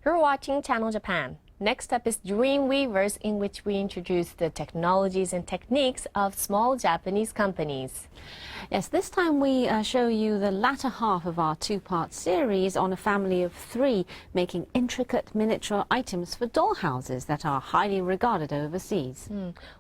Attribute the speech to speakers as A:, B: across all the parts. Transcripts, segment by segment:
A: You're watching Channel Japan. Next up is Dream Weavers, in which we introduce the technologies and techniques of small Japanese companies.
B: Yes, this time we show you the latter half of our two-part series on a family of three making intricate miniature items for dollhouses that are highly regarded overseas.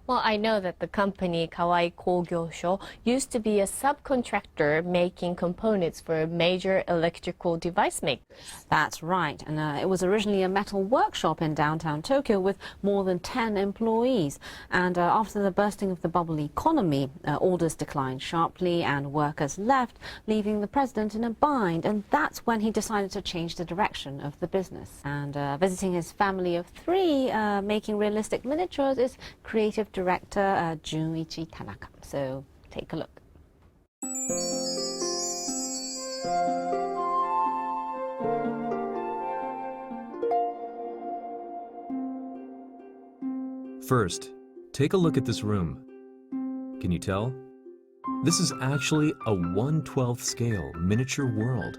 A: Well, I know that the company Kawai Kogyosho used to be a subcontractor making components for major electrical device makers.
B: That's right, and it was originally a metal workshop in downtown Tokyo with more than 10 employees. And after the bursting of the bubble economy, orders declined sharply and workers left, leaving the president in a bind. And that's when he decided to change the direction of the business. And visiting his family of three making realistic miniatures is creative director Junichi Tanaka. So take a look.
C: First, take a look at this room. Can you tell? This is actually a 1/12 scale miniature world.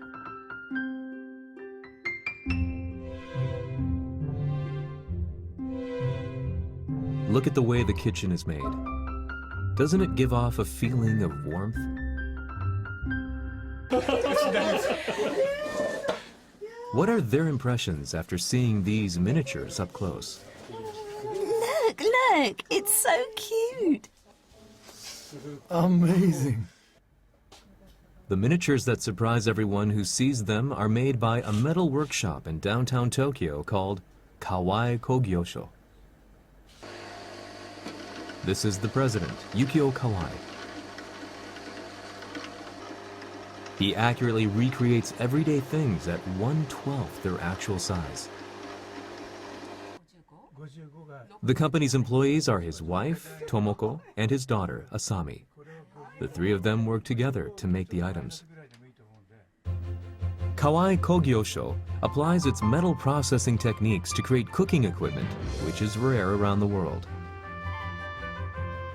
C: Look at the way the kitchen is made. Doesn't it give off a feeling of warmth? What are their impressions after seeing these miniatures up close?
D: Look, it's so cute.
E: Amazing.
C: The miniatures that surprise everyone who sees them are made by a metal workshop in downtown Tokyo called Kawai Kogyosho. This is the president, Yukio Kawai. He accurately recreates everyday things at 1/12 their actual size. The company's employees are his wife, Tomoko, and his daughter, Asami. The three of them work together to make the items. Kawai Kogyosho applies its metal processing techniques to create cooking equipment, which is rare around the world.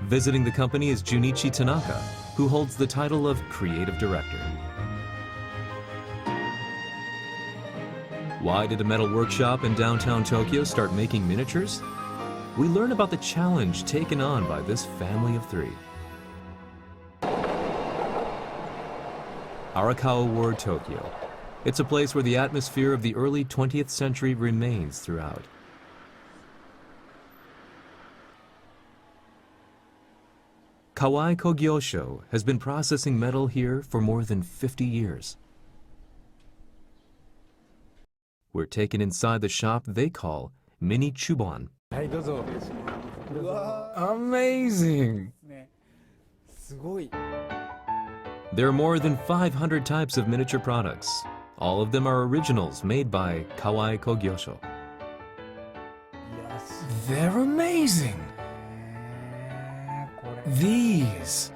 C: Visiting the company is Junichi Tanaka, who holds the title of Creative Director. Why did a metal workshop in downtown Tokyo start making miniatures? We learn about the challenge taken on by this family of three. Arakawa Ward, Tokyo. It's a place where the atmosphere of the early 20th century remains throughout. Kawai Kogyosho has been processing metal here for more than 50 years. We're taken inside the shop they call Mini Chubon.
E: Amazing.
C: There are more than 500 types of miniature products. All of them are originals made by Kawai Kogyosho.
E: They're amazing. These.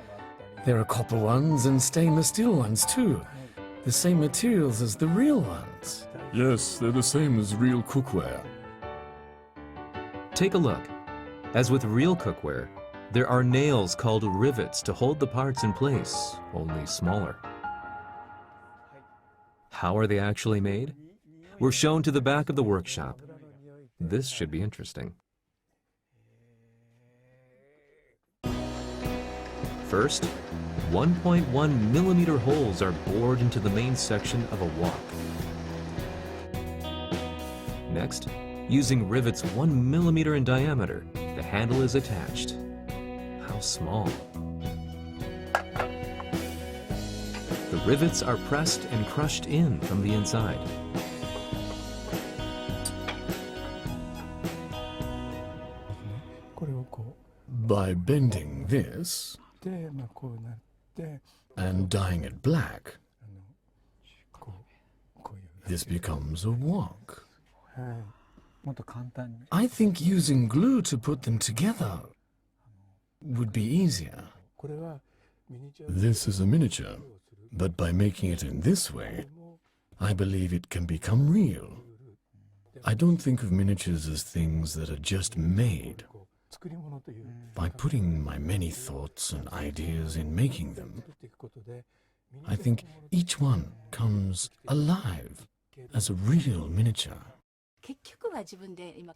E: There are copper ones and stainless steel ones too. The same materials as the real ones.
F: Yes, they're the same as real cookware.
C: Take a look. As with real cookware, there are nails called rivets to hold the parts in place, only smaller. How are they actually made? We're shown to the back of the workshop. This should be interesting. First, 1.1 millimeter holes are bored into the main section of a wok. Next, using rivets 1 millimeter in diameter, the handle is attached. How small. The rivets are pressed and crushed in from the inside.
E: By bending this and dyeing it black, this becomes a wok. I think using glue to put them together would be easier. This is a miniature, but by making it in this way, I believe it can become real. I don't think of miniatures as things that are just made. By putting my many thoughts and ideas in making them, I think each one comes alive as a real miniature.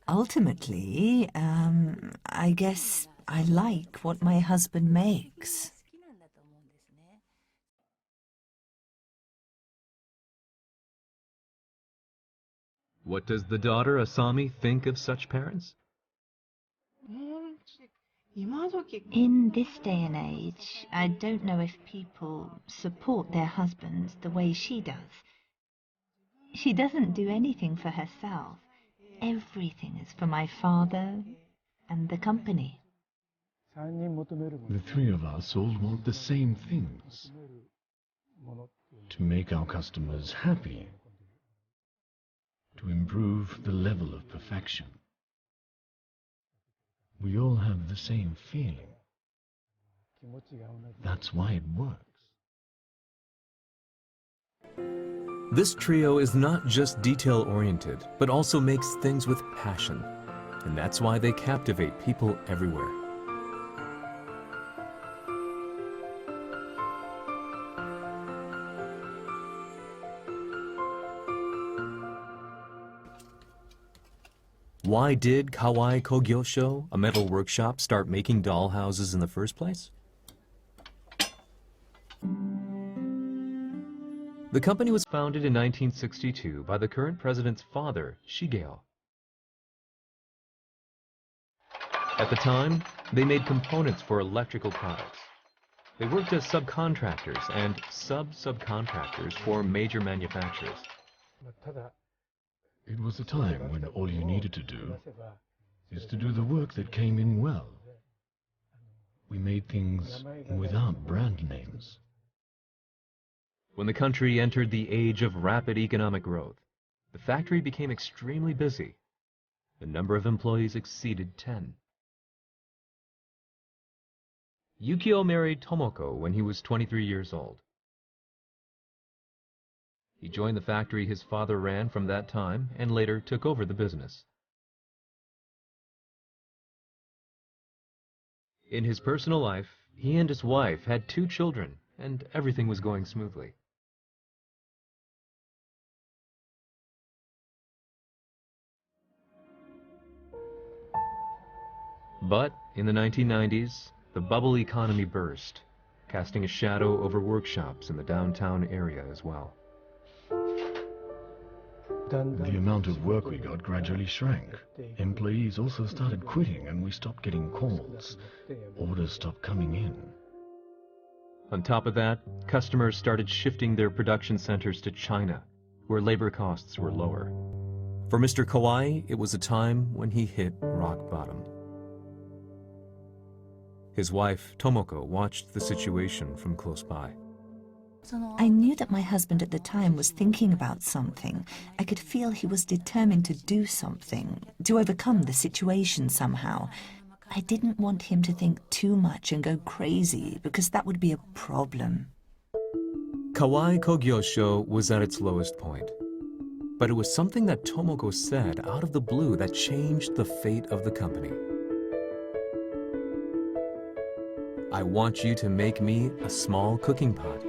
D: Ultimately, I guess I like what my husband makes.
C: What does the daughter Asami think of such parents?
G: In this day and age, I don't know if people support their husbands the way she does. She doesn't do anything for herself. Everything is for my father and the company.
E: The three of us all want the same things. To make our customers happy. To improve the level of perfection. We all have the same feeling. That's why it works.
C: This trio is not just detail-oriented, but also makes things with passion. And that's why they captivate people everywhere. Why did Kawai Kogyosho, a metal workshop, start making dollhouses in the first place? The company was founded in 1962 by the current president's father, Shigeo. At the time, they made components for electrical products. They worked as subcontractors and sub-subcontractors for major manufacturers.
E: It was a time when all you needed to do is to do the work that came in well. We made things without brand names.
C: When the country entered the age of rapid economic growth, the factory became extremely busy. The number of employees exceeded 10. Yukio married Tomoko when he was 23 years old. He joined the factory his father ran from that time and later took over the business. In his personal life, he and his wife had 2 children, and everything was going smoothly. But in the 1990s, the bubble economy burst, casting a shadow over workshops in the downtown area as well.
E: The amount of work we got gradually shrank. Employees also started quitting and we stopped getting calls. Orders stopped coming in.
C: On top of that, customers started shifting their production centers to China, where labor costs were lower. For Mr. Kawai, it was a time when he hit rock bottom. His wife, Tomoko, watched the situation from close by.
D: I knew that my husband at the time was thinking about something. I could feel he was determined to do something, to overcome the situation somehow. I didn't want him to think too much and go crazy, because that would be a problem.
C: Kawai Kogyosho was at its lowest point. But it was something that Tomoko said out of the blue that changed the fate of the company. I want you to make me a small cooking pot.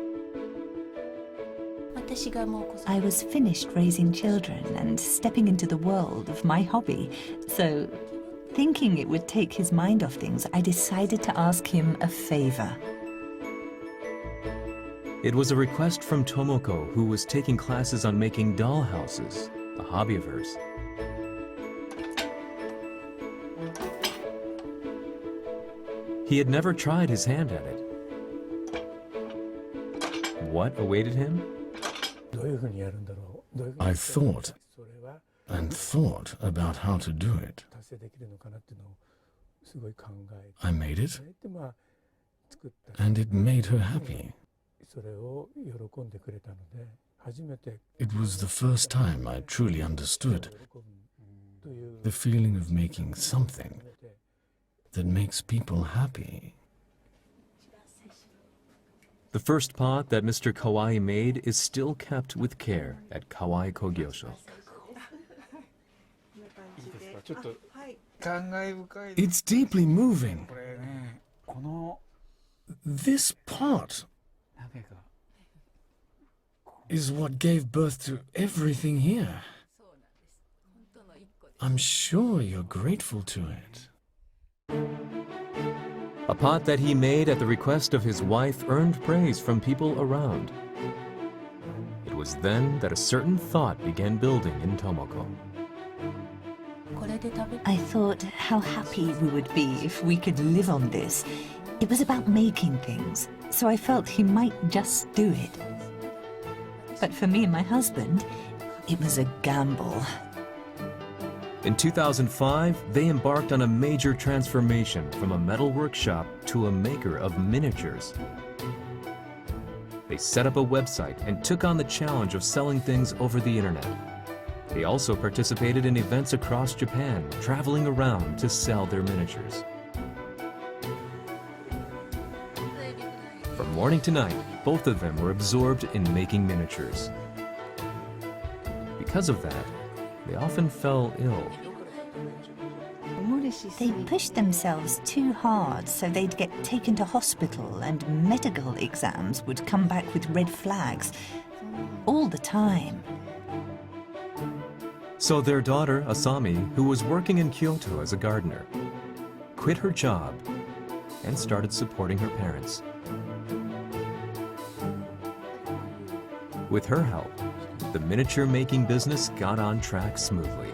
D: I was finished raising children and stepping into the world of my hobby, so thinking it would take his mind off things, I decided to ask him a favor.
C: It was a request from Tomoko, who was taking classes on making dollhouses, a hobby of hers. He had never tried his hand at it. What awaited him?
E: I thought and thought about how to do it. I made it, and it made her happy. It was the first time I truly understood the feeling of making something that makes people happy.
C: The first pot that Mr. Kawai made is still kept with care at Kawai Kogyosho.
E: It's deeply moving. This pot is what gave birth to everything here. I'm sure you're grateful to it.
C: A pot that he made at the request of his wife earned praise from people around. It was then that a certain thought began building in Tomoko.
D: I thought how happy we would be if we could live on this. It was about making things, so I felt he might just do it. But for me and my husband, it was a gamble.
C: In 2005, they embarked on a major transformation from a metal workshop to a maker of miniatures. They set up a website and took on the challenge of selling things over the internet. They also participated in events across Japan, traveling around to sell their miniatures. From morning to night, both of them were absorbed in making miniatures. Because of that, they often fell ill.
D: They pushed themselves too hard, so they'd get taken to hospital and medical exams would come back with red flags. All the time.
C: So their daughter, Asami, who was working in Kyoto as a gardener, quit her job and started supporting her parents. With her help, the miniature making business got on track smoothly.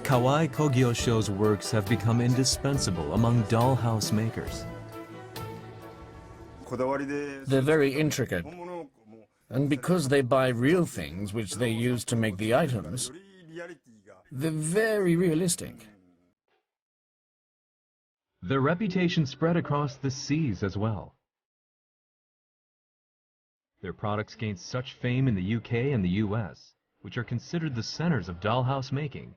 C: Kawai Kogyosho's works have become indispensable among dollhouse makers.
H: They're very intricate. And because they buy real things which they use to make the items, they're very realistic.
C: Their reputation spread across the seas as well. Their products gained such fame in the UK and the US, which are considered the centers of dollhouse making,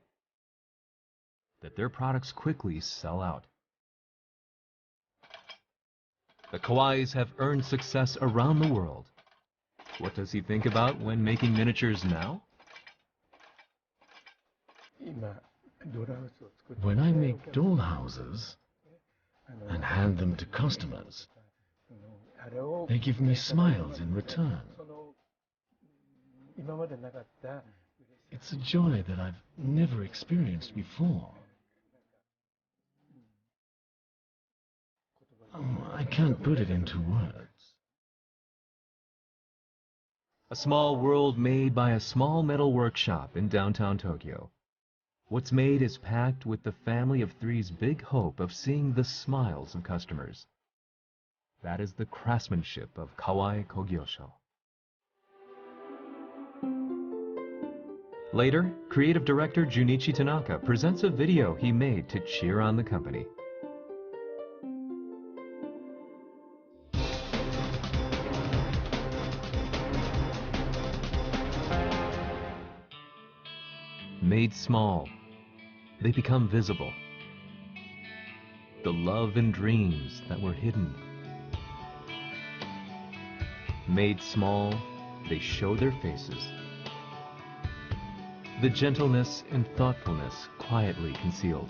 C: that their products quickly sell out. The Kawais have earned success around the world. What does he think about when making miniatures now?
E: When I make dollhouses and hand them to customers, they give me smiles in return. It's a joy that I've never experienced before. I can't put it into words.
C: A small world made by a small metal workshop in downtown Tokyo. What's made is packed with the family of three's big hope of seeing the smiles of customers. That is the craftsmanship of Kawai Kogyosho. Later, creative director Junichi Tanaka presents a video he made to cheer on the company. Made small, they become visible. The love and dreams that were hidden. Made small, they show their faces. The gentleness and thoughtfulness quietly concealed.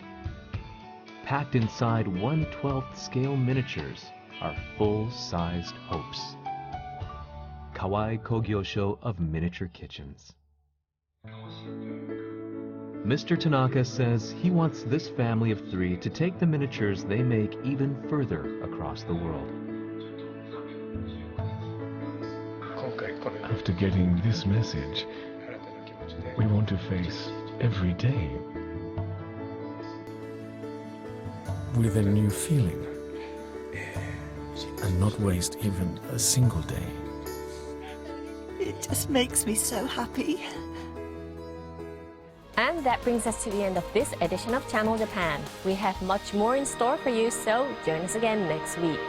C: Packed inside 1/12 scale miniatures are full-sized hopes. Kawai Kogyosho of miniature kitchens. Mr. Tanaka says he wants this family of three to take the miniatures they make even further across the world.
E: After getting this message, we want to face every day with a new feeling and not waste even a single day.
D: It just makes me so happy.
A: And that brings us to the end of this edition of Channel Japan. We have much more in store for you, so join us again next week.